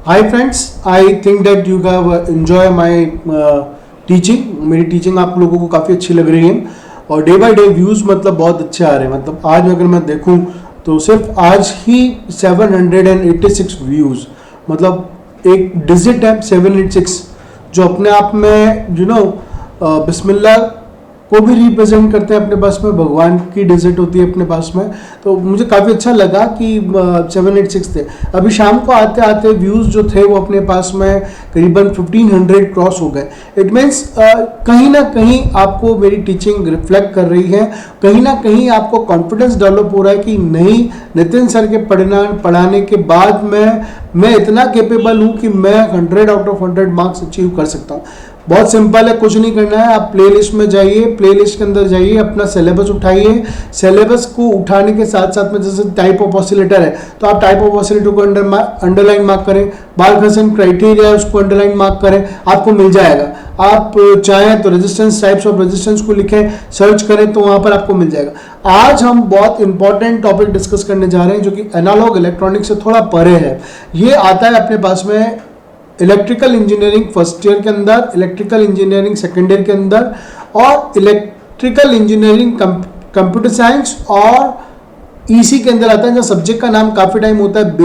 Hi friends, I think that you have enjoy my teaching. मेरी teaching आप लोगों को काफ़ी अच्छी लग रही है और डे बाय डे व्यूज़ मतलब बहुत अच्छे आ रहे हैं। मतलब आज अगर मैं देखूं तो सिर्फ आज ही 786 व्यूज़, मतलब एक डिजिट है 786, जो अपने आप में बिस्मिल्लाह को भी रिप्रेजेंट करते हैं अपने पास में, भगवान की डिजिट होती है अपने पास में। तो मुझे काफ़ी अच्छा लगा कि 786 थे। अभी शाम को आते आते व्यूज़ जो थे वो अपने पास में करीबन 1500 क्रॉस हो गए। इट मीन्स कहीं ना कहीं आपको मेरी टीचिंग रिफ्लेक्ट कर रही है, कहीं ना कहीं आपको कॉन्फिडेंस डेवलप हो रहा है कि नहीं, नितिन सर के पढ़ाने के बाद मैं इतना कैपेबल हूँ कि मैं 100 आउट ऑफ 100 मार्क्स अचीव कर सकता हूँ। बहुत सिंपल है, कुछ नहीं करना है। आप प्लेलिस्ट में जाइए, प्लेलिस्ट के अंदर जाइए, अपना सिलेबस उठाइए। सिलेबस को उठाने के साथ साथ में जैसे टाइप ऑफ ऑसिलेटर है तो आप टाइप ऑफ ऑसिलेटर को अंडरलाइन मार्क करें, बार्कहसन क्राइटेरिया है उसको अंडरलाइन मार्क करें, आपको मिल जाएगा। आप चाहें तो रेजिस्टेंस, टाइप्स ऑफ रेजिस्टेंस को लिखें, सर्च करें तो वहां पर आपको मिल जाएगा। आज हम बहुत इंपॉर्टेंट टॉपिक डिस्कस करने जा रहे हैं जो कि एनालॉग इलेक्ट्रॉनिक से थोड़ा परे है। ये आता है अपने पास में इलेक्ट्रिकल इंजीनियरिंग फर्स्ट ईयर के अंदर, इलेक्ट्रिकल इंजीनियरिंग सेकेंड ईयर के अंदर, और इलेक्ट्रिकल इंजीनियरिंग कंप्यूटर साइंस और ईसी के अंदर आता है। जो सब्जेक्ट का नाम काफ़ी टाइम होता है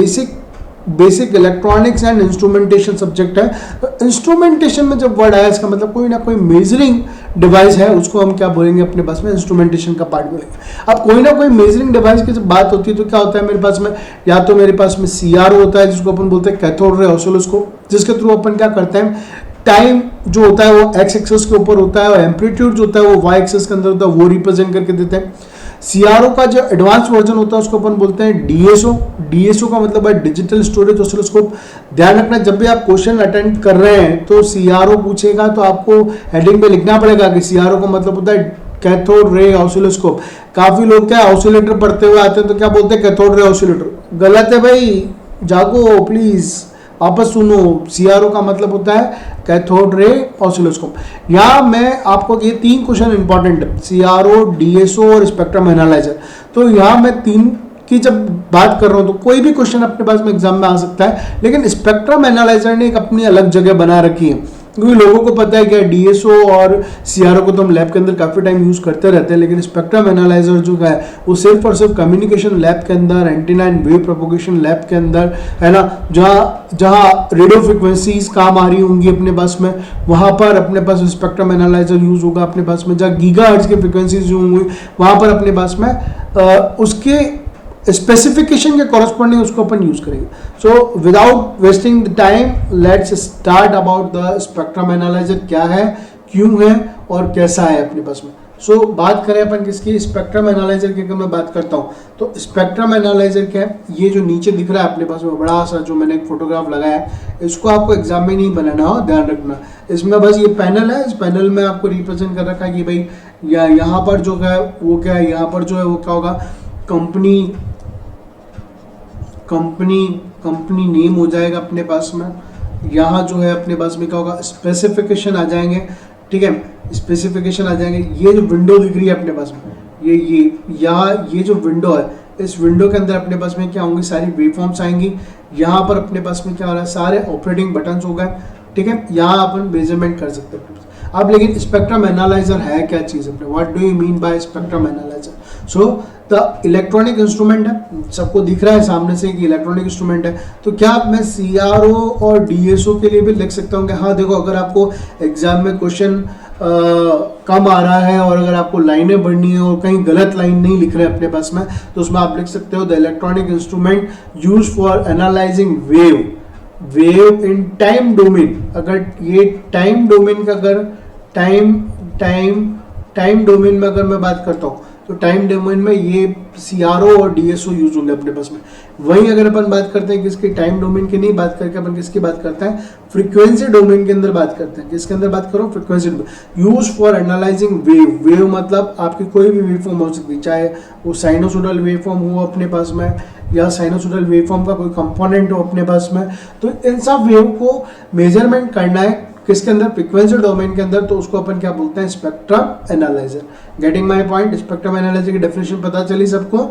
basic electronics and instrumentation subject है। तो इंस्ट्रूमेंटेशन में जब वर्ड आया इसका मतलब कोई ना कोई मेजरिंग डिवाइस है, उसको हम क्या बोलेंगे अपने पास में, इंस्ट्रूमेंटेशन का पार्ट बोलेंगे। अब कोई ना कोई मेजरिंग डिवाइस की जब बात होती है तो क्या होता है मेरे पास में, या तो मेरे पास में CRO होता है जिसको अपन बोलते हैं कैथोड रे ऑसिलोस्कोप, जिसके थ्रू अपन क्या करते हैं, टाइम जो होता है वो x एक्सिस के ऊपर होता है और एम्पलीट्यूड जो होता है वो y एक्सिस के अंदर होता है, वो रिप्रेजेंट करके देते हैं। CRO का जो एडवांस वर्जन होता है उसको अपन बोलते हैं DSO का मतलब है डिजिटल स्टोरेज ऑसिलोस्कोप। ध्यान रखना, जब भी आप क्वेश्चन अटेंड कर रहे हैं तो CRO पूछेगा तो आपको हेडिंग पे लिखना पड़ेगा कि CRO का मतलब होता है कैथोड रे ऑसिलोस्कोप। काफी लोग क्या ऑसिलेटर पढ़ते हुए आते हैं तो क्या बोलते हैं, कैथोड रे ऑसिलेटर। गलत है भाई, जागो प्लीज, वापस सुनो। CRO का मतलब होता है कैथोड रे ऑसिलोस्कोप। यहाँ मैं आपको ये 3 क्वेश्चन इंपॉर्टेंट है, CRO, DSO और स्पेक्ट्रम एनालाइजर। तो यहाँ मैं 3 की जब बात कर रहा हूँ तो कोई भी क्वेश्चन अपने पास में एग्जाम में आ सकता है, लेकिन स्पेक्ट्रम एनालाइजर ने एक अपनी अलग जगह बना रखी है, क्योंकि लोगों को पता है कि DSO और CRO को तो हम लैब के अंदर काफ़ी टाइम यूज़ करते रहते हैं, लेकिन स्पेक्ट्रम एनालाइजर जो है वो सिर्फ और सिर्फ कम्युनिकेशन लैब के अंदर, antenna and wave propagation lab के अंदर है ना, जहाँ रेडियो फ्रिक्वेंसीज काम आ रही होंगी अपने पास में, वहाँ पर अपने पास स्पेक्ट्रम एनालाइजर यूज़ होगा अपने पास में। जहाँ गीगाहर्ट्ज़ की फ्रिक्वेंसीज जो होंगी वहाँ पर अपने पास में उसके स्पेसिफिकेशन के कॉरस्पॉन्डिंग उसको अपन यूज करेंगे। So without wasting the time let's start about the spectrum analyser, क्या है, क्यों है और कैसा है अपने पास में। सो बात करें अपन किसकी, स्पेक्ट्रम एनालाइजर की। अगर मैं बात करता हूँ तो स्पेक्ट्रम एनालाइजर क्या है, ये जो नीचे दिख रहा है अपने पास में बड़ा सा जो मैंने एक फोटोग्राफ लगाया है, इसको आपको एग्जाम में नहीं बनाना हो, ध्यान रखना। इसमें बस ये पैनल है, इस पैनल में आपको रिप्रेजेंट कर रखा है कि भाई यहाँ पर जो है वो क्या है, यहाँ पर जो है वो क्या होगा, कंपनी नेम हो जाएगा अपने पास में। यहाँ जो है अपने पास में क्या होगा, स्पेसिफिकेशन आ जाएंगे, ठीक है, स्पेसिफिकेशन आ जाएंगे। ये जो विंडो दिख रही है अपने पास में, ये जो विंडो है, इस विंडो के अंदर अपने पास में क्या होंगी, सारी वेवफॉर्म्स आएंगी। यहाँ पर अपने पास में क्या हो रहा है, सारे ऑपरेटिंग बटन्स हो गए, ठीक है। यहाँ अपन मेजरमेंट कर सकते हैं। अब लेकिन स्पेक्ट्रम एनालाइजर है क्या चीज़ अपने, what do you mean by spectrum analyser. So the electronic instrument है, सबको दिख रहा है सामने से कि इलेक्ट्रॉनिक इंस्ट्रूमेंट है। तो क्या मैं CRO और DSO के लिए भी लिख सकता हूँ कि हाँ देखो, अगर आपको एग्जाम में क्वेश्चन कम आ रहा है और अगर आपको लाइनें बढ़नी है और कहीं गलत लाइन नहीं लिख रहे अपने पास में, तो उसमें आप लिख सकते हो the electronic instrument use for analysing wave in time domain. अगर ये टाइम डोमेन का, अगर टाइम डोमेन में अगर मैं बात करता हूँ तो टाइम डोमेन में ये CRO और DSO यूज होंगे अपने पास में। वहीं अगर अपन बात करते हैं किसकी, टाइम डोमेन की नहीं बात करके अपन किसकी बात करते हैं, फ्रीक्वेंसी डोमेन के अंदर बात करते हैं। किसके अंदर बात करो, frequency domain. Use for analysing wave मतलब आपकी कोई भी वेवफॉर्म हो सकती है, चाहे वो साइनोसोडल वेवफॉर्म हो अपने पास में या साइनोसोडल वेवफॉर्म का कोई कंपोनेंट हो अपने पास में। तो इन सब वेव को मेजरमेंट करना है किसके अंदर, फ्रीक्वेंसी डोमेन के अंदर, तो उसको अपन क्या बोलते हैं, spectrum analyser. Getting my point. Spectrum analyser की डेफिनेशन पता चली सबको।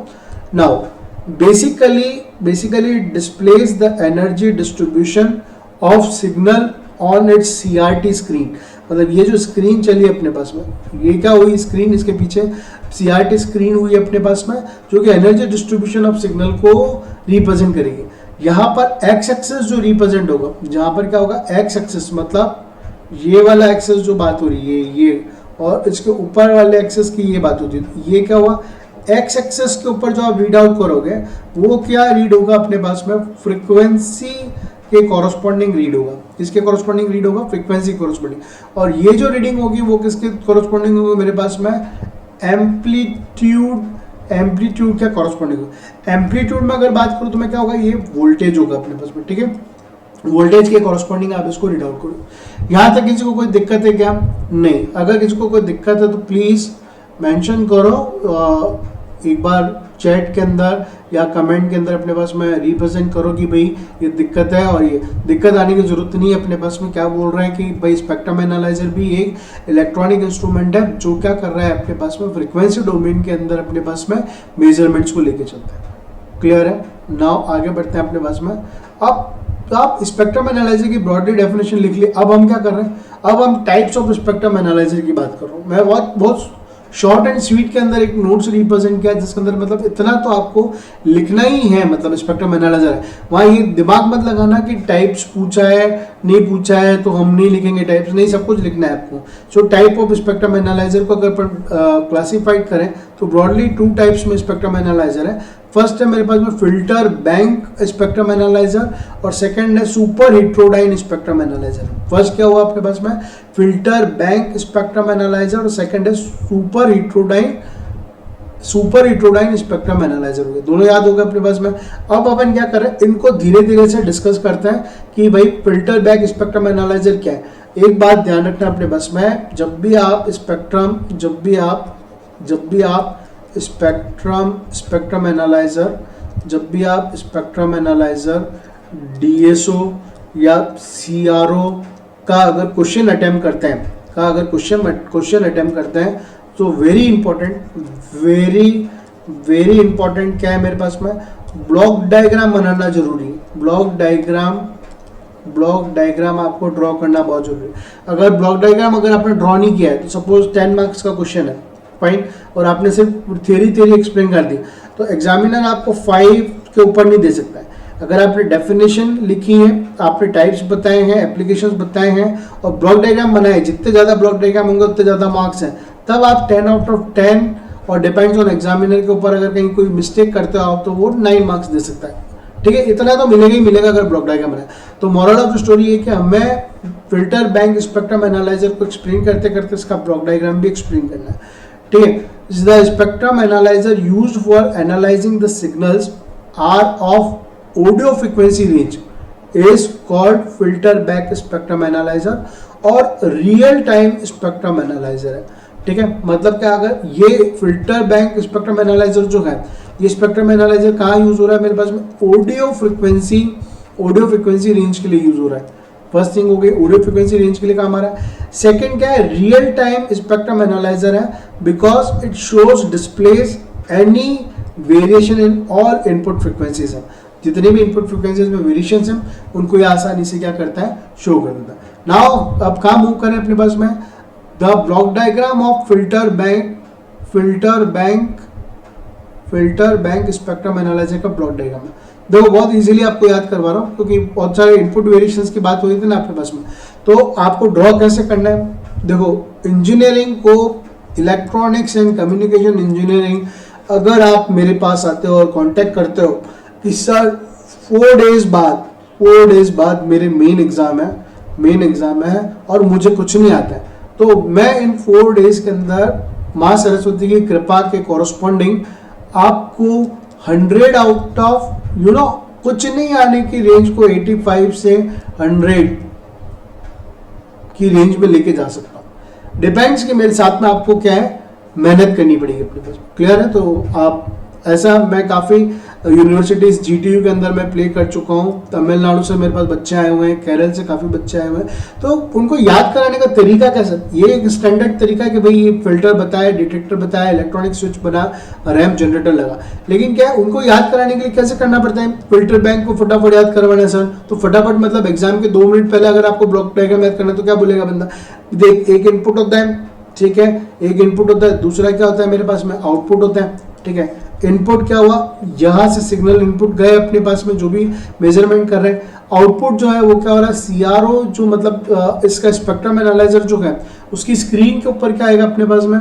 Now basically it displays the energy distribution of signal on its CRT screen। मतलब ये जो स्क्रीन चली अपने पास में, ये क्या हुई स्क्रीन, इसके पीछे CRT स्क्रीन हुई अपने पास में, जो कि एनर्जी डिस्ट्रीब्यूशन ऑफ सिग्नल को रिप्रेजेंट करेगी। यहाँ पर एक्स एक्सेस जो रिप्रेजेंट होगा, जहाँ पर क्या होगा एक्स एक्सेस, मतलब ये वाला एक्सेस जो बात हो रही है ये, और इसके ऊपर वाले एक्सेस की ये बात होती है। ये क्या हुआ, एक्स एक्सेस के ऊपर जो आप रीड आउट करोगे वो क्या रीड होगा अपने पास में, फ्रीक्वेंसी के कॉरस्पॉन्डिंग रीड होगा। किसके कॉरस्पॉन्डिंग रीड होगा, फ्रीक्वेंसी कॉरस्पॉन्डिंग। और ये जो रीडिंग होगी वो किसके कॉरस्पॉन्डिंग होगी मेरे पास में, एम्पलीट्यूड क्या कॉरस्पॉन्डिंग होगा। एम्पलीट्यूड में अगर बात करूँ तो मैं क्या होगा, ये वोल्टेज होगा अपने पास में, ठीक है, वोल्टेज के कॉरस्पॉन्डिंग आप इसको रीड आउट करो। यहाँ तक किसी को कोई दिक्कत है क्या, नहीं। अगर किसी को कोई दिक्कत है तो प्लीज मेंशन करो, एक बार चैट के अंदर या कमेंट के अंदर अपने पास में रिप्रेजेंट करो कि भाई ये दिक्कत है, और ये दिक्कत आने की जरूरत नहीं है। अपने पास में क्या बोल रहे हैं कि भाई स्पेक्ट्रम एनालाइजर भी एक इलेक्ट्रॉनिक इंस्ट्रूमेंट है जो क्या कर रहा है अपने पास में फ्रीक्वेंसी डोमेन के अंदर अपने पास में मेजरमेंट्स को लेके चलता है। क्लियर है। नाउ आगे बढ़ते हैं अपने पास में। अब तो आप स्पेक्ट्रम एनालाइजर की ब्रॉडली डेफिनेशन लिख ली। अब हम क्या कर रहे हैं, अब हम टाइप्स ऑफ स्पेक्ट्रम एनालाइजर की बात कर रहा हूँ। मैं बहुत शॉर्ट एंड स्वीट के अंदर एक नोट्स रिप्रेजेंट किया जिसके अंदर मतलब इतना तो आपको लिखना ही है, मतलब स्पेक्ट्रम एनालाइजर है, वहाँ ये दिमाग मत लगाना कि टाइप्स पूछा है नहीं पूछा है तो हम नहीं लिखेंगे टाइप्स, नहीं, सब कुछ लिखना है आपको। So type of spectrum analyser को अगर अपन क्लासीफाइड करें तो ब्रॉडली 2 टाइप्स में स्पेक्ट्रम एनालाइजर है। फर्स्ट है मेरे पास में फिल्टर बैंक स्पेक्ट्रम एनालाइजर, और सेकंड है सुपर हिट्रोडाइन स्पेक्ट्रम एनालाइजर। फर्स्ट क्या हुआ अपने पास में, फिल्टर बैंक स्पेक्ट्रम एनालाइजर, और सेकंड है सुपर हिट्रोडाइन स्पेक्ट्रम एनालाइजर हो गया। दोनों याद होगा अपने पास में। अब अपन क्या करें, इनको धीरे धीरे से डिस्कस करते हैं कि भाई फिल्टर बैंक स्पेक्ट्रम एनालाइजर क्या है। एक बात ध्यान रखना अपने पास में, जब भी आप स्पेक्ट्रम एनालाइजर DSO या CRO का अगर क्वेश्चन अटेम्प्ट करते हैं तो वेरी इंपॉर्टेंट क्या है मेरे पास में, ब्लॉक डायग्राम बनाना जरूरी है। ब्लॉक डायग्राम आपको ड्रॉ करना बहुत जरूरी है। अगर ब्लॉक डायग्राम अगर आपने ड्रॉ नहीं किया है तो सपोज 10 मार्क्स का क्वेश्चन है, फाइन, और आपने सिर्फ थ्योरी एक्सप्लेन कर दी तो एग्जामिनर आपको 5 के ऊपर नहीं दे सकता है। अगर आपने डेफिनेशन लिखी है, आपने टाइप्स बताए हैं, एप्लीकेशंस बताए हैं और ब्लॉक डायग्राम बनाए, जितने ज़्यादा ब्लॉक डायग्राम होंगे उतने ज़्यादा मार्क्स हैं, तब आप 10 आउट ऑफ 10, और डिपेंड्स ऑन एग्जामिनर के ऊपर, अगर कहीं कोई मिस्टेक करते हो आप तो वो 9 मार्क्स दे सकता है। ठीक है, इतना तो मिलेगा ही मिलेगा अगर ब्लॉक डायग्राम बनाए। तो मॉरल ऑफ द स्टोरी है कि हमें फिल्टर बैंक स्पेक्ट्रम एनालाइजर को एक्सप्लेन करते करते इसका ब्लॉक डायग्राम भी एक्सप्लेन करना है। ठीक है, the spectrum analyser used for analysing the signals are of audio frequency range is called filter bank spectrum analyser और रियल टाइम स्पेक्ट्रम एनालाइजर है। ठीक है, मतलब क्या, अगर ये फिल्टर बैंक स्पेक्ट्रम एनालाइजर जो है, ये स्पेक्ट्रम एनालाइजर कहाँ यूज हो रहा है मेरे पास में, ऑडियो फ्रीक्वेंसी रेंज के लिए यूज हो रहा है। फर्स्ट थिंग हो गई, ऑडियो फ्रीक्वेंसी रेंज के लिए काम आ रहा है। सेकंड क्या है, रियल टाइम स्पेक्ट्रम एनालाइजर है, because it shows displace any variation in all input frequencies है। जितने भी इनपुट फ्रीक्वेंसीज में वेरिएशन है उनको ये आसानी से क्या करता है, शो कर देता है। नाउ अब कहाँ मूव करें अपने पास में, the block diagram of filter bank spectrum analyser का ब्लॉक डायग्राम है। देखो बहुत इजीली आपको याद करवा रहा हूँ क्योंकि बहुत सारे इनपुट वेरिएशंस की बात हुई थी ना आपके पास में। तो आपको ड्रॉ कैसे करना है, देखो इंजीनियरिंग को, इलेक्ट्रॉनिक्स एंड कम्युनिकेशन इंजीनियरिंग, अगर आप मेरे पास आते हो और कांटेक्ट करते हो कि सर 4 डेज बाद मेरे मेन एग्जाम है और मुझे कुछ नहीं आता है, तो मैं इन 4 डेज के अंदर माँ सरस्वती की कृपा के कॉरस्पॉन्डिंग आपको 100 आउट ऑफ कुछ नहीं आने की रेंज को 85 से 100 की रेंज में लेके जा सकता हूँ। डिपेंड्स कि मेरे साथ में आपको क्या है, मेहनत करनी पड़ेगी अपने पास। क्लियर है, तो आप ऐसा मैं काफ़ी यूनिवर्सिटीज जीटीयू के अंदर मैं प्ले कर चुका हूँ, तमिलनाडु से मेरे पास बच्चे आए हुए हैं, केरल से काफ़ी बच्चे आए हुए हैं। तो उनको याद कराने का तरीका कैसा, ये एक स्टैंडर्ड तरीका है कि भाई ये फिल्टर बताया, डिटेक्टर बताया, इलेक्ट्रॉनिक स्विच बना, रैम जनरेटर लगा। लेकिन क्या है, उनको याद कराने के लिए कैसे करना पड़ता है, फिल्टर बैंक को फटाफट याद करवाना है सर। तो फटाफट मतलब एग्जाम के 2 मिनट पहले अगर आपको ब्लॉक डायग्राम याद करना है तो क्या बोलेगा बंदा, देख एक इनपुट होता है, ठीक है, एक इनपुट होता है, दूसरा क्या होता है मेरे पास में आउटपुट होता है, ठीक है। इनपुट क्या हुआ, यहाँ से सिग्नल इनपुट गए अपने पास में जो भी मेजरमेंट कर रहे हैं, आउटपुट जो है वो क्या हो रहा है, सीआरओ जो मतलब इसका स्पेक्ट्रम एनालाइजर जो है उसकी स्क्रीन के ऊपर क्या आएगा अपने पास में,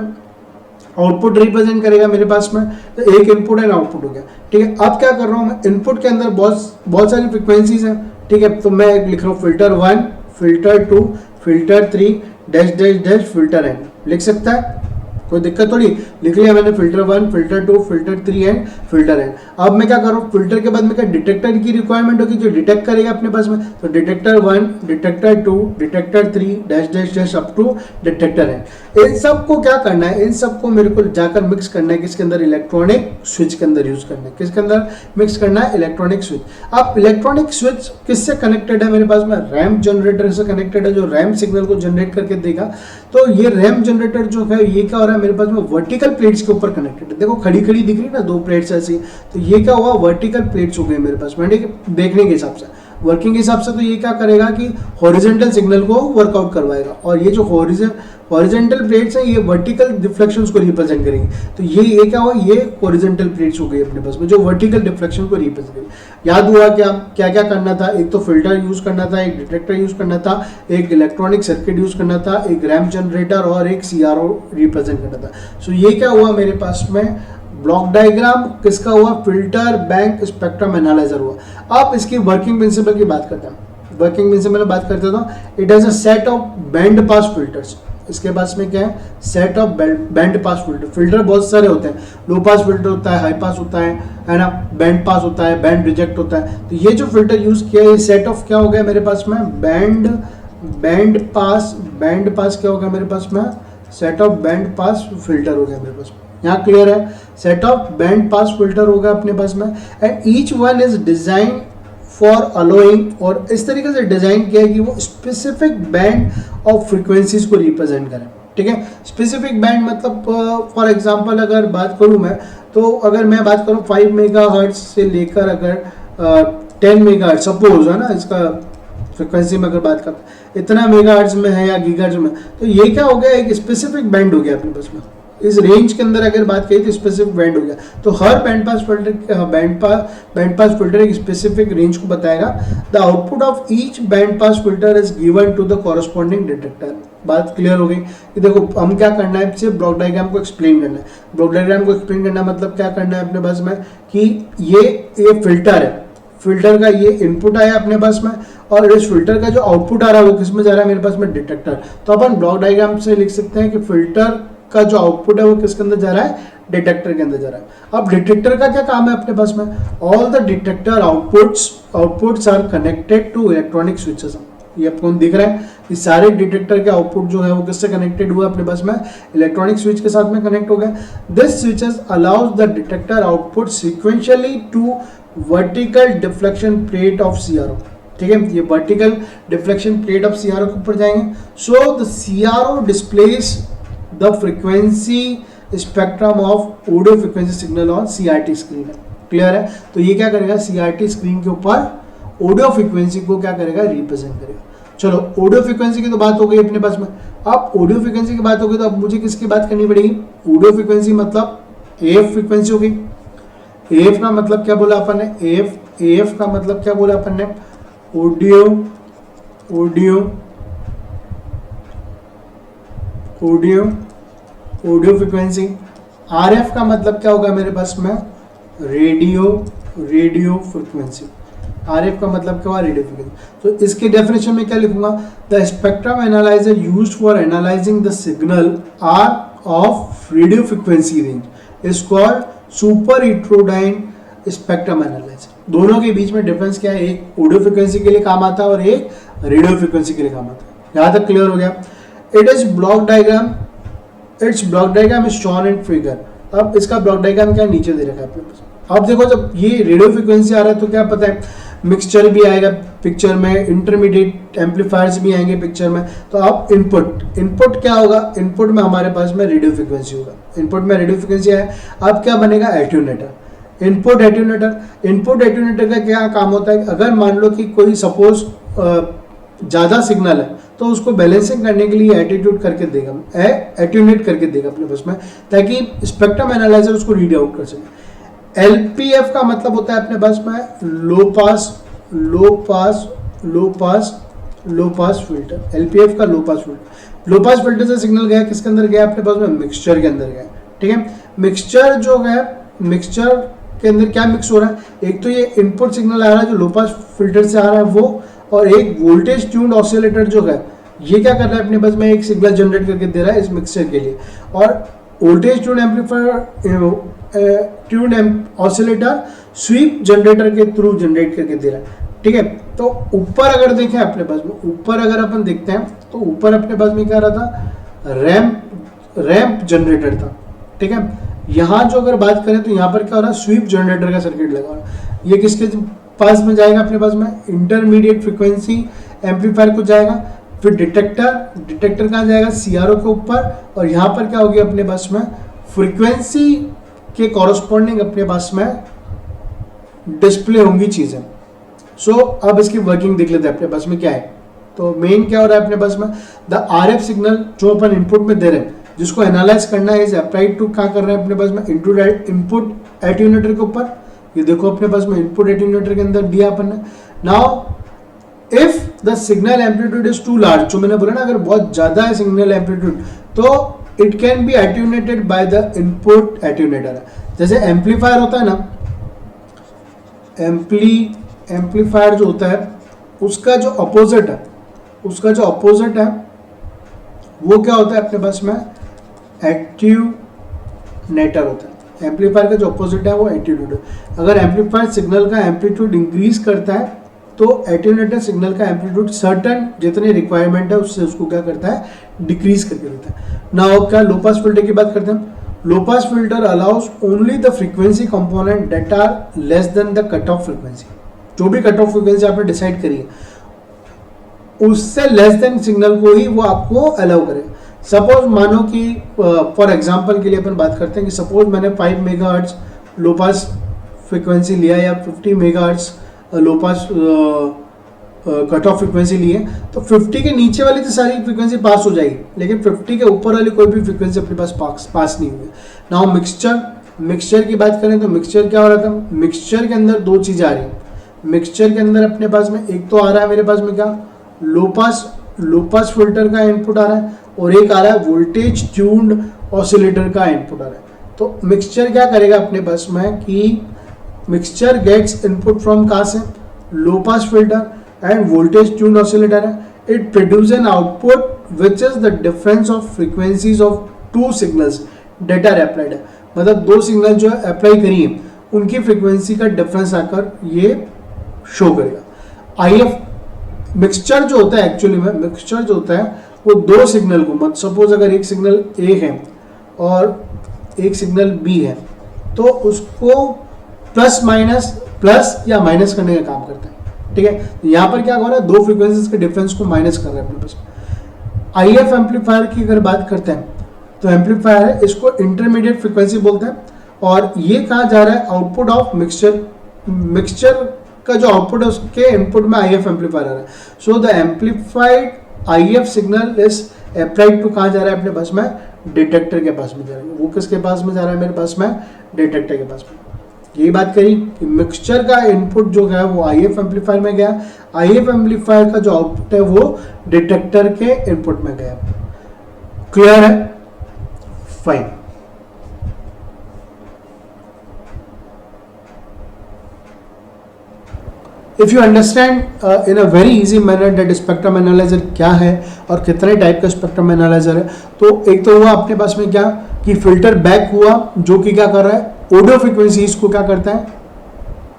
आउटपुट रिप्रेजेंट करेगा मेरे पास में। तो एक इनपुट एंड आउटपुट हो गया, ठीक है। अब क्या कर रहा हूँ मैं, इनपुट के अंदर बहुत सारी फ्रिक्वेंसीज हैं, ठीक है। तो मैं लिख रहा हूँ filter 1, filter 2, filter 3 dash dash dash filter n, लिख सकता है, कोई दिक्कत थोड़ी। लिख लिया मैंने filter 1, filter 2, filter 3 and filter n. अब मैं क्या करूँ, फिल्टर के बाद में क्या डिटेक्टर की रिक्वायरमेंट होगी जो डिटेक्ट करेगा अपने पास में। तो detector 1, detector 2, detector 3 dash dash dash up to detector N. इन सबको क्या करना है, इन सबको मेरे को जाकर मिक्स करना है किसके अंदर, इलेक्ट्रॉनिक स्विच के अंदर यूज करना है। किसके अंदर मिक्स करना है, इलेक्ट्रॉनिक स्विच। अब इलेक्ट्रॉनिक स्विच किससे कनेक्टेड है मेरे पास में, रैम जनरेटर से कनेक्टेड है जो रैम सिग्नल को जनरेट करके देगा। तो ये रैम जनरेटर जो है ये क्या हो रहा है मेरे पास में, वर्टिकल प्लेट्स के ऊपर कनेक्टेड है। देखो खड़ी खड़ी दिख रही है ना 2 प्लेट्स ऐसी, तो ये क्या हुआ, वर्टिकल प्लेट्स हो गए मेरे पास में, ठीक है। देखने के हिसाब से, वर्किंग के हिसाब से तो ये क्या करेगा कि हॉरिजॉन्टल सिग्नल को वर्कआउट करवाएगा, और ये जो हॉरिजॉन्टल प्लेट्स हैं ये वर्टिकल डिफ्लेक्शंस को रिप्रेजेंट करेंगे। तो ये क्या हुआ, ये हॉरिजॉन्टल प्लेट्स हो गई अपने पास में जो वर्टिकल डिफ्लेक्शन को रिप्रेजेंट करेंगे। याद हुआ क्या क्या क्या करना था, एक तो फिल्टर यूज करना था, एक डिटेक्टर यूज करना था, एक इलेक्ट्रॉनिक सर्किट यूज करना था, एक रैम जनरेटर और एक सीआरओ रिप्रेजेंट करना था। सो ये क्या हुआ मेरे पास में, ब्लॉक डायग्राम किसका हुआ, फिल्टर बैंक स्पेक्ट्रम एनालाइजर हुआ। अब इसकी वर्किंग प्रिंसिपल की बात करते हैं, वर्किंग प्रिंसिपल में बात करते तो it has a set of band pass filters. इसके पास में क्या है, set of band pass filter. Filter बहुत सारे होते हैं, लो पास फिल्टर होता है, हाई पास होता है ना, बैंड पास होता है, बैंड रिजेक्ट होता है। तो ये जो फिल्टर यूज किया है, ये सेट ऑफ क्या हो गया मेरे पास में, बैंड पास क्या होगा मेरे पास में, set of band pass filter हो गया मेरे पास में। यहाँ क्लियर है, set of band pass filter होगा अपने पास में, and each one is design for allowing, और इस तरीके से डिजाइन किया है कि वो स्पेसिफिक बैंड ऑफ फ्रीक्वेंसीज को रिप्रेजेंट करें, ठीक है। स्पेसिफिक बैंड मतलब फॉर एग्जांपल अगर बात करूं मैं, तो अगर मैं बात करूं 5 मेगाहर्ट्ज से लेकर अगर 10 मेगाहर्ट्ज सपोज है ना, इसका फ्रिक्वेंसी में अगर बात करते इतना मेगाहर्ट्ज में है या गीगाहर्ट्ज में, तो ये क्या हो गया, एक स्पेसिफिक बैंड हो गया अपने पास में। इस रेंज के अंदर अगर बात करें तो स्पेसिफिक बैंड हो गया। तो हर बैंड पास फिल्टर एक स्पेसिफिक रेंज को बताएगा। The output of each band pass filter is given to the corresponding detector. बात क्लियर हो गई कि देखो हम क्या करना है, सिर्फ ब्लॉक डायग्राम को एक्सप्लेन करना है। ब्लॉक डायग्राम को एक्सप्लेन करना मतलब क्या करना है अपने पास में कि ये फिल्टर है, फिल्टर का ये इनपुट आया अपने पास में, और इस फिल्टर का जो आउटपुट आ रहा है वो किस में जा रहा है मेरे पास में, डिटेक्टर। तो अपन ब्लॉक डायग्राम से लिख सकते हैं कि फिल्टर का जो आउटपुट है वो किसके अंदर जा रहा है, डिटेक्टर के अंदर जा रहा है। अब डिटेक्टर का क्या काम है अपने पास में, all the detector outputs are connected to electronic switches. ये आपको दिख रहा है कि सारे डिटेक्टर के आउटपुट जो है वो किससे कनेक्टेड हुआ अपने पास में, इलेक्ट्रॉनिक स्विच के साथ में कनेक्ट हो गया। This switches allows the detector output sequentially to vertical deflection plate of CRO, ठीक है। ये vertical deflection plate of CRO के ऊपर जाएंगे। So the CRO displays the frequency spectrum of audio frequency signal on CRT screen है। Clear है, तो ये क्या करेगा, सीआरटी स्क्रीन के ऊपर ऑडियो फ्रीक्वेंसी को क्या करेगा, रिप्रेजेंट करेगा। चलो ऑडियो फ्रीक्वेंसी की तो बात हो गई अपने पास में। अब ऑडियो फ्रीक्वेंसी की बात हो गई तो अब मुझे किसकी बात करनी पड़ेगी, ऑडियो फ्रीक्वेंसी मतलब एएफ फ्रीक्वेंसी होगी। एएफ का मतलब क्या बोला अपन ने, एएफ का मतलब क्या बोला अपन ने, ऑडियो फ्रीक्वेंसी। आरएफ का मतलब क्या होगा मेरे पास में, रेडियो फ्रीक्वेंसी। आरएफ का मतलब क्या हुआ, रेडियो फ्रीक्वेंसी। तो इसके डेफिनेशन में क्या लिखूंगा, the spectrum analyser used for analysing the signal are of radio frequency range is called super heterodyne spectrum analyser. दोनों के बीच में डिफरेंस क्या है, एक ऑडियो फ्रीक्वेंसी के लिए काम आता है और एक रेडियो फ्रीक्वेंसी के लिए काम आता है। यहां तक क्लियर हो गया। It's block diagram is shown in figure. अब इसका ब्लॉक डायग्राम क्या नीचे दे रखा है अपने पास, अब देखो जब ये रेडियो फ्रिक्वेंसी आ रहा है तो क्या पता है मिक्सचर भी आएगा पिक्चर में, इंटरमीडिएट एम्पलीफायर्स भी आएंगे पिक्चर में। तो अब इनपुट क्या होगा, इनपुट में हमारे पास में रेडियो फ्रिक्वेंसी होगा, इनपुट में रेडियो फ्रिक्वेंसी है। अब क्या बनेगा, एट्यूनेटर। इनपुट एट्यूनेटर का क्या काम होता है, अगर मान लो कि कोई सपोज ज़्यादा सिग्नल है तो उसको बैलेंसिंग करने के लिए एटीट्यूड करके देगा, एट्यूनेट करके देगा अपने पास में, ताकि स्पेक्ट्रम एनालाइजर उसको रीड आउट कर सके। एलपीएफ का मतलब होता है अपने पास में लो पास फिल्टर। एलपीएफ का लो पास फिल्टर से सिग्नल गया किसके अंदर गया, अपने पास में मिक्सचर के अंदर गया। ठीक है, मिक्सचर जो है, मिक्सचर के अंदर क्या मिक्स हो रहा है, एक तो ये इनपुट सिग्नल आ रहा है जो लो पास फिल्टर से आ रहा है वो, और एक वोल्टेज ट्यून्ड ऑसिलेटर जो है ये क्या कर रहा है, अपने पास में एक सिग्नल जनरेट करके दे रहा है इस मिक्सचर के लिए। और voltage tuned amplifier tuned oscillator sweep generator के थ्रू जनरेट करके दे रहा है। ठीक है, तो ऊपर अगर देखें अपने पास में, ऊपर अगर अपन देखते हैं तो ऊपर अपने पास में क्या रहा था, रैंप जनरेटर था। ठीक है, यहाँ जो अगर बात करें तो यहाँ पर क्या हो रहा है, स्वीप जनरेटर का सर्किट लगा हुआ है। ये किसके पास में जाएगा, अपने पास में इंटरमीडिएट फ्रिक्वेंसी एम्पलीफायर को जाएगा। फिर डिटेक्टर कहाँ जाएगा, सीआरओ के ऊपर, और यहाँ पर क्या होगी अपने पास में फ्रीक्वेंसी के कॉरस्पॉन्डिंग अपने पास में डिस्प्ले होंगी चीजें। सो अब इसकी वर्किंग देख लेते हैं अपने पास में क्या है। तो मेन क्या हो रहा है अपने पास में, द आरएफ सिग्नल जो अपन इनपुट में दे रहे हैं जिसको एनालाइज करना है, इज अप्लाइड टू क्या कर रहे हैं अपने पास में, इनपुट एट्यूनेटर के ऊपर। ये देखो अपने पास में इनपुट एट्यूनेटर के अंदर दिया अपन ने। Now if the signal amplitude is too large, जो मैंने बोला ना अगर बहुत ज्यादा है सिग्नल एम्पलीट्यूड तो it can be attenuated by the input attenuator. जैसे एम्पलीफायर होता है ना, एम्पलीफायर जो होता है उसका जो अपोजिट है वो क्या होता है अपने पास में, एट्यूनेटर होता है। एम्पलीफायर का जो अपोजिट है वो एट्यूनेटर। अगर एम्पलीफायर सिग्नल का एम्पलीट्यूड इंक्रीज करता है तो एट्यूनेटर सिग्नल का एम्पलीट्यूड सर्टेन जितनी रिक्वायरमेंट है उससे उसको क्या करता है, डिक्रीज करके देता है। नाउ क्या लो पास फिल्टर की बात करते हैं। Low pass filter allows only the frequency component that are less than the cut off frequency. जो भी कट ऑफ फ्रीक्वेंसी आपने डिसाइड करी है उससे लेस देन सिग्नल को ही वो आपको अलाउ करेगा। सपोज मानो कि फॉर एग्जांपल के लिए अपन बात करते हैं कि सपोज मैंने 5 मेगाहर्ट्ज लो पास फ्रीक्वेंसी लिया या 50 मेगाहर्ट्ज लो पास कट ऑफ फ्रीक्वेंसी ली है, तो 50 के नीचे वाली तो सारी फ्रीक्वेंसी पास हो जाएगी, लेकिन 50 के ऊपर वाली कोई भी फ्रीक्वेंसी अपने पास नहीं होगी। नाउ मिक्सचर की बात करें तो मिक्सचर क्या हो रहा था, मिक्सचर के अंदर दो चीज़ें आ रही हैं। मिक्सचर के अंदर अपने पास में एक तो आ रहा है मेरे पास में क्या, लो पास फिल्टर का इनपुट आ रहा है, और एक आ रहा है वोल्टेज ट्यून्ड ऑसिलेटर का इनपुट आ रहा है। तो मिक्सचर क्या करेगा अपने पास में कि मिक्सचर गेट्स इनपुट फ्रॉम कहाँ से, low pass filter and voltage tuned oscillator है। It produce an output which is the difference of frequencies of two signals that are applied है। मतलब दो सिग्नल जो अप्लाई करिए उनकी फ्रीक्वेंसी का डिफरेंस आकर ये शो करेगा। आईएफ मिक्सचर जो होता है, एक्चुअली में मिक्सचर जो होता है वो दो सिग्नल को, मत सपोज अगर एक सिग्नल ए है और एक सिग्नल बी है तो उसको प्लस या माइनस करने का काम करता है। ठीक है, यहाँ पर क्या हो रहा है, दो फ्रीक्वेंसीज के डिफरेंस को माइनस कर रहा है अपने पास। आईएफ एम्पलीफायर की अगर बात करते हैं तो एम्पलीफायर है, इसको इंटरमीडिएट फ्रीक्वेंसी बोलते हैं, और ये कहा जा रहा है आउटपुट ऑफ मिक्सचर का जो आउटपुट है उसके इनपुट में आईएफ एम्पलीफायर आ रहा है। So the amplified IF signal is applied to कहाँ जा रहा है अपने पास में, डिटेक्टर के पास में जा रहा है। वो किसके पास में जा रहा है मेरे पास में, डिटेक्टर के पास में। यही बात करी कि मिक्सचर का इनपुट जो है वो आईएफ एम्पलीफायर में गया, आईएफ एम्पलीफायर का जो आउटपुट है वो डिटेक्टर के इनपुट में गया। क्लियर है, fine. If you understand in a very easy manner that spectrum analyser क्या है और कितने टाइप का स्पेक्ट्रम एनालाइजर है, तो एक तो हुआ अपने पास में क्या कि फिल्टर बैक हुआ जो कि क्या कर रहा है, ऑडियो फ्रीक्वेंसीज को क्या करता है,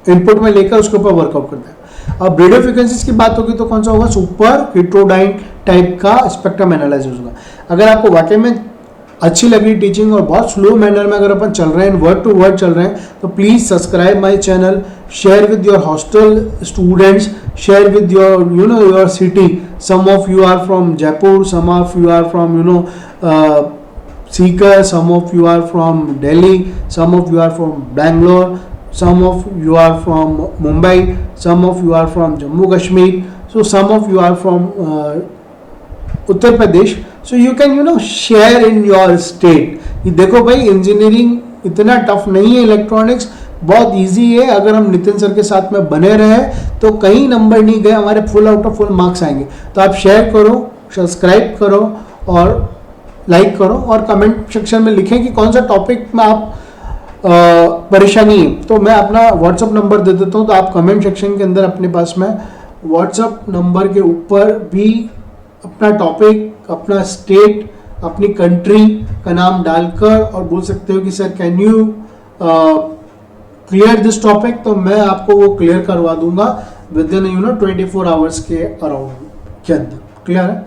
इनपुट में लेकर उसके ऊपर वर्कआउट करता है। अब रेडियो फ्रीक्वेंसीज की बात होगी तो कौन सा होगा, सुपर हिट्रोडाइन टाइप का स्पेक्ट्रम एनालाइजर होगा। अगर आपको वाकई में अच्छी लगी टीचिंग और बहुत स्लो मैनर में अगर अपन चल रहे हैं, वर्ड टू वर्ड चल रहे हैं, तो please subscribe my channel, share with your hostel students, share with your your city. Some of you are from Jaipur, some of you are from Sikar, some of you are from Delhi, some of you are from Bangalore, some of you are from Mumbai, some of you are from Jammu Kashmir, so some of you are from Uttar Pradesh. So you can share in your state. ये देखो भाई, engineering इतना tough नहीं है, electronics बहुत easy है. अगर हम नितिन सर के साथ में बने रहे तो कहीं नंबर नहीं गए हमारे, full out of full marks आएंगे. तो आप शेयर करो, सब्सक्राइब करो और लाइक करो और कमेंट सेक्शन में लिखें कि कौन सा टॉपिक में आप परेशानी है. तो मैं अपना व्हाट्सअप नंबर दे देता हूँ, तो आप कमेंट सेक्शन के अंदर अपने पास में व्हाट्सअप नंबर के ऊपर भी अपना टॉपिक, अपना स्टेट, अपनी कंट्री का नाम डालकर और बोल सकते हो कि sir can you clear this topic. तो मैं आपको वो क्लियर करवा दूंगा विद इन 24 आवर्स के अराउंड के अंदर. क्लियर है?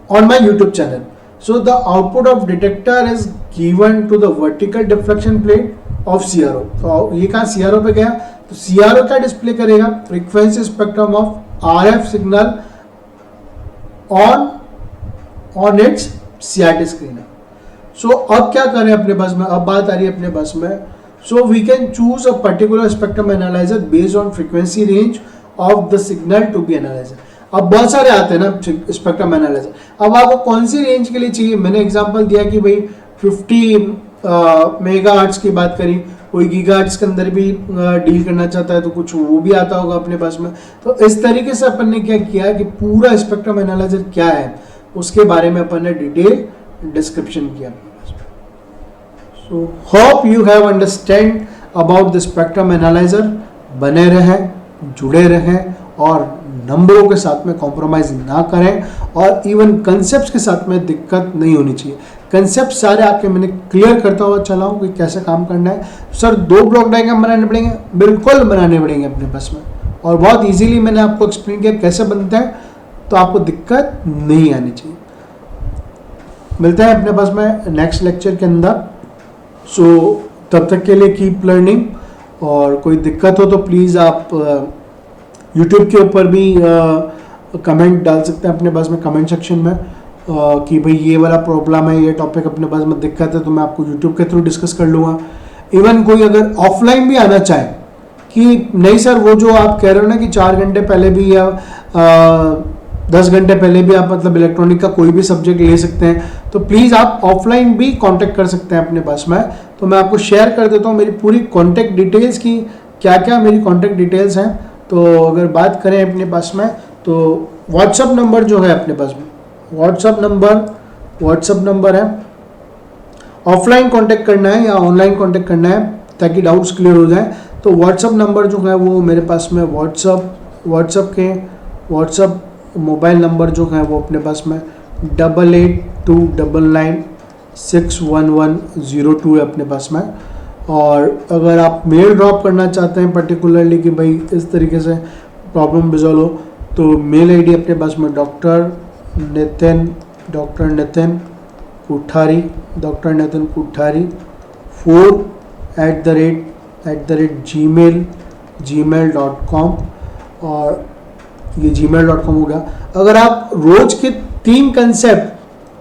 On my YouTube channel. So the output of detector is given to the vertical deflection plate of CRO. तो ये कहाँ CRO पे गया, तो CRO क्या डिस्प्ले करेगा, frequency spectrum of RF signal on its CRT screen. So अब क्या करें अपने बस में, अब बात आ रही है अपने बस में. So we can choose a particular spectrum analyser based on frequency range of the signal to be analyser. अब बहुत सारे आते हैं ना स्पेक्ट्रम एनालाइजर. अब आपको कौन सी रेंज के लिए चाहिए, मैंने एग्जांपल दिया कि भाई 50 मेगाहर्ट्ज की बात करी, कोई गीगाहर्ट्ज के अंदर भी डील करना चाहता है तो कुछ वो भी आता होगा अपने पास में. तो इस तरीके से अपन ने क्या किया कि पूरा स्पेक्ट्रम एनालाइजर क्या है उसके बारे में अपन ने डिटेल डिस्क्रिप्शन किया. So hope you have understand about the spectrum analyser. बने रहें, जुड़े रहें और नंबरों के साथ में कॉम्प्रोमाइज ना करें और इवन कंसेप्ट के साथ में दिक्कत नहीं होनी चाहिए. कंसेप्ट सारे आपके मैंने क्लियर करता हुआ चला हूँ कि कैसे काम करना है. सर 2 ब्लॉक डायग्राम बनाने पड़ेंगे, बिल्कुल बनाने पड़ेंगे अपने पास में, और बहुत इजीली मैंने आपको एक्सप्लेन किया कैसे बनते हैं, तो आपको दिक्कत नहीं आनी चाहिए. मिलते हैं अपने पास में नेक्स्ट लेक्चर के अंदर. सो तब तक के लिए कीप लर्निंग, और कोई दिक्कत हो तो प्लीज़ आप YouTube के ऊपर भी कमेंट डाल सकते हैं अपने पास में कमेंट सेक्शन में कि भाई ये वाला प्रॉब्लम है, ये टॉपिक अपने पास में दिक्कत है, तो मैं आपको YouTube के थ्रू डिस्कस कर लूँगा. इवन कोई अगर ऑफलाइन भी आना चाहे कि नहीं सर वो जो आप कह रहे हो ना कि 4 घंटे पहले भी या 10 घंटे पहले भी आप मतलब इलेक्ट्रॉनिक का कोई भी सब्जेक्ट ले सकते हैं, तो प्लीज़ आप ऑफलाइन भी कांटेक्ट कर सकते हैं अपने पास में. तो मैं आपको शेयर कर देता हूँ मेरी पूरी कॉन्टैक्ट डिटेल्स की, क्या क्या मेरी कॉन्टैक्ट डिटेल्स हैं. तो अगर बात करें अपने पास में तो व्हाट्सअप नंबर जो है अपने पास में, व्हाट्सअप नंबर है. ऑफलाइन कांटेक्ट करना है या ऑनलाइन कांटेक्ट करना है ताकि डाउट्स क्लियर हो जाए, तो व्हाट्सअप नंबर जो है वो मेरे पास में व्हाट्सअप मोबाइल नंबर जो है वो अपने पास में 8829961102 है अपने पास में. और अगर आप मेल ड्रॉप करना चाहते हैं पर्टिकुलरली कि भाई इस तरीके से प्रॉब्लम रिजॉल्व हो, तो मेल आईडी अपने पास में डॉक्टर नितिन कुठारी 4@gmail.com, और ये gmail.com हो गया. अगर आप रोज के 3 कंसेप्ट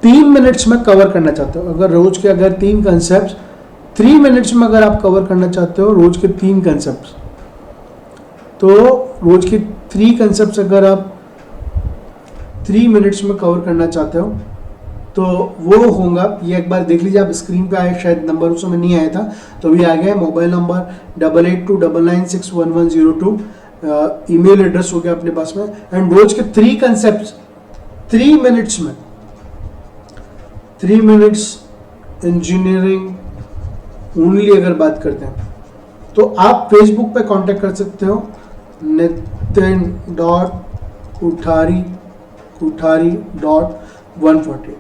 3 मिनट्स में कवर करना चाहते हो, अगर रोज के 3 कंसेप्ट 3 मिनट्स में अगर आप कवर करना चाहते हो, रोज के 3 कंसेप्ट, तो रोज के 3 कंसेप्ट अगर आप 3 मिनट्स में कवर करना चाहते हो तो वो होगा, ये एक बार देख लीजिए आप स्क्रीन पे आए, शायद नंबर उस समय नहीं आया था तो अभी आ गया. मोबाइल नंबर 8829961102, ईमेल एड्रेस हो गया अपने पास में. एंड रोज के 3 कंसेप्ट 3 मिनट्स में, 3 मिनट्स इंजीनियरिंग ओनली अगर बात करते हैं तो आप फेसबुक पे कांटेक्ट कर सकते हो nitin.kuthari.148.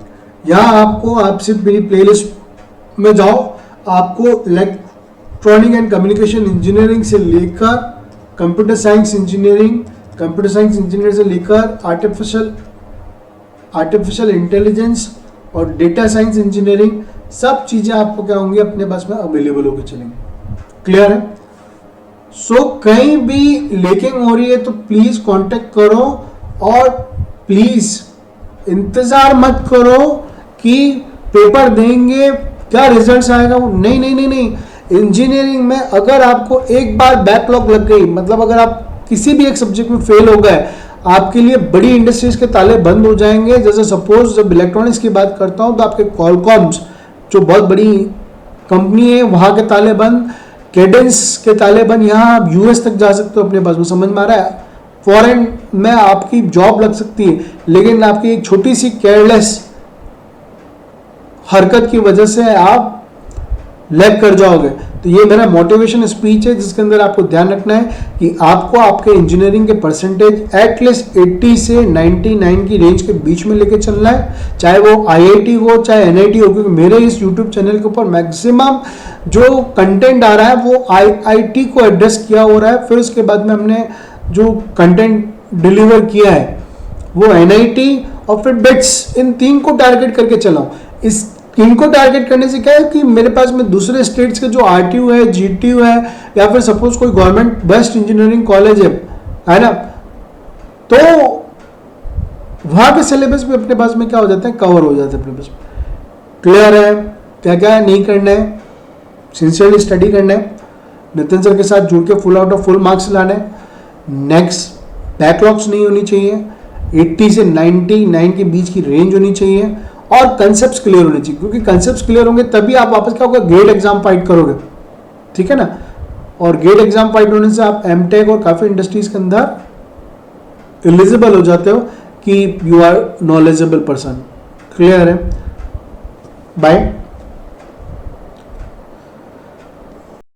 यहाँ आपको आप सिर्फ मेरी प्लेलिस्ट में जाओ, आपको इलेक्ट्रॉनिक एंड कम्युनिकेशन इंजीनियरिंग से लेकर कंप्यूटर साइंस इंजीनियरिंग से लेकर आर्टिफिशियल इंटेलिजेंस और डेटा साइंस इंजीनियरिंग, सब चीज़ें आपको क्या होंगी अपने पास में अवेलेबल होकर चलेंगी। क्लियर है? सो कहीं भी लीकिंग हो रही है तो प्लीज कांटेक्ट करो, और प्लीज इंतजार मत करो कि पेपर देंगे क्या रिजल्ट्स आएगा। वो नहीं नहीं नहीं नहीं, इंजीनियरिंग में अगर आपको एक बार बैकलॉग लग गई, मतलब अगर आप किसी भी एक सब्जेक्ट में फेल हो गए, आपके लिए बड़ी इंडस्ट्रीज के ताले बंद हो जाएंगे। जैसे सपोज जब इलेक्ट्रॉनिक्स की बात करता हूं तो आपके कॉलकॉम्स जो बहुत बड़ी कंपनी है वहां के ताले बंद, केडेंस के ताले बंद, यहाँ आप यूएस तक जा सकते हो अपने पास में, समझ में आ रहा है? फॉरेन में आपकी जॉब लग सकती है, लेकिन आपकी एक छोटी सी केयरलेस हरकत की वजह से आप लैग कर जाओगे। तो ये मेरा मोटिवेशन स्पीच है जिसके अंदर आपको ध्यान रखना है कि आपको आपके इंजीनियरिंग के परसेंटेज एटलीस्ट 80 से 99 की रेंज के बीच में लेके चलना है, चाहे वो आईआईटी हो चाहे एनआईटी हो, क्योंकि मेरे इस यूट्यूब चैनल के ऊपर मैक्सिमम जो कंटेंट आ रहा है वो आईआईटी को एड्रेस किया हो रहा है। फिर उसके बाद में हमने जो कंटेंट डिलीवर किया है वो एनआईटी और फिर बिट्स, इन तीन को टारगेट करके चलाऊं। इस इनको टारगेट करने से क्या है कि मेरे पास में दूसरे स्टेट्स के जो आरटीयू है, जीटीयू है, या फिर सपोज कोई गवर्नमेंट बेस्ट इंजीनियरिंग कॉलेज है ना, तो वहां के सिलेबस भी अपने पास में क्या हो जाते हैं, कवर हो जाते हैं अपने पास। क्लियर है? क्या क्या नहीं करना है, सिंसियरली स्टडी करना है, नितिन सर के साथ जुड़ के full out of full marks लाने हैं। नेक्स्ट, बैकलॉग्स नहीं होनी चाहिए, 80 से 99 के बीच की रेंज होनी चाहिए, और कंसेप्ट क्लियर होने चाहिए, क्योंकि कंसेप्ट क्लियर होंगे तभी आप वापस क्या होगा, गेट एग्जाम फाइट करोगे। ठीक है ना? और गेट एग्जाम फाइट होने से आप एमटेक और काफी इंडस्ट्रीज के अंदर एलिजिबल हो जाते हो कि you are knowledgeable person. Clear है? बाय।